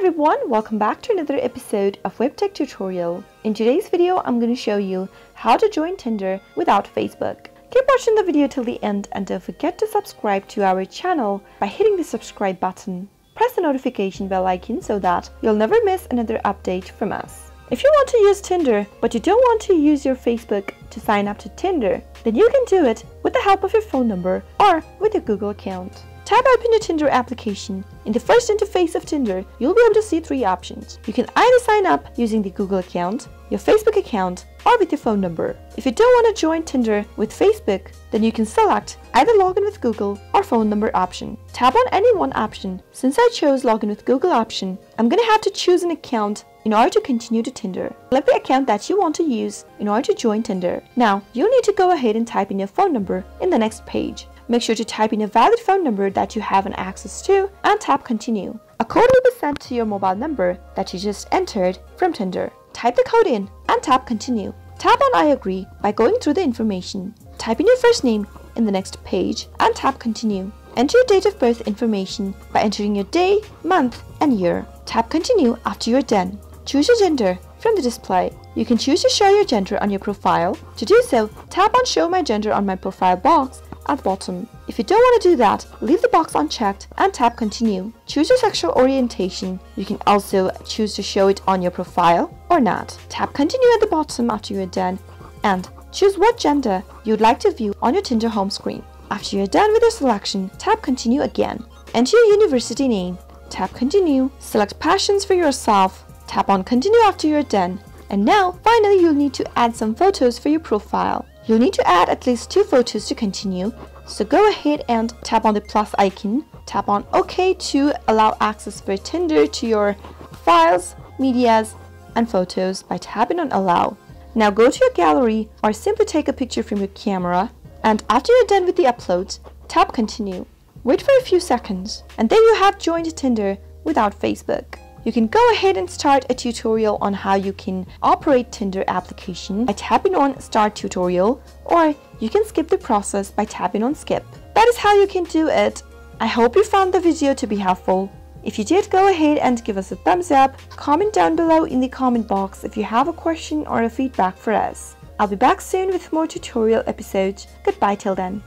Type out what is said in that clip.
everyone, welcome back to another episode of Webtech Tutorial. In today's video, I'm going to show you how to join Tinder without Facebook. Keep watching the video till the end and don't forget to subscribe to our channel by hitting the subscribe button. Press the notification bell icon so that you'll never miss another update from us. If you want to use Tinder but you don't want to use your Facebook to sign up to Tinder, then you can do it with the help of your phone number or with your Google account. Tap open your Tinder application. In the first interface of Tinder, you'll be able to see three options. You can either sign up using the Google account, your Facebook account, or with your phone number. If you don't want to join Tinder with Facebook, then you can select either login with Google or phone number option. Tap on any one option. Since I chose login with Google option, I'm going to have to choose an account in order to continue to Tinder. Select the account that you want to use in order to join Tinder. Now, you'll need to go ahead and type in your phone number in the next page. Make sure to type in a valid phone number that you have an access to and tap continue. A code will be sent to your mobile number that you just entered from Tinder. Type the code in and tap continue. Tap on I agree by going through the information. Type in your first name in the next page and tap continue. Enter your date of birth information by entering your day, month, and year. Tap continue after you're done. Choose your gender from the display. You can choose to show your gender on your profile. To do so, tap on show my gender on my profile box at the bottom. If you don't want to do that, leave the box unchecked and tap continue. Choose your sexual orientation. You can also choose to show it on your profile or not. Tap continue at the bottom after you're done and choose what gender you'd like to view on your Tinder home screen. After you're done with your selection, tap continue again. Enter your university name. Tap continue. Select passions for yourself. Tap on continue after you're done. And now, finally, you'll need to add some photos for your profile. You'll need to add at least 2 photos to continue, so go ahead and tap on the plus icon. Tap on OK to allow access for Tinder to your files, medias, and photos by tapping on allow. Now go to your gallery or simply take a picture from your camera, and after you're done with the upload, tap continue. Wait for a few seconds, and then you have joined Tinder without Facebook. You can go ahead and start a tutorial on how you can operate Tinder application by tapping on Start Tutorial, or you can skip the process by tapping on Skip. That is how you can do it. I hope you found the video to be helpful. If you did, go ahead and give us a thumbs up. Comment down below in the comment box if you have a question or a feedback for us. I'll be back soon with more tutorial episodes. Goodbye till then.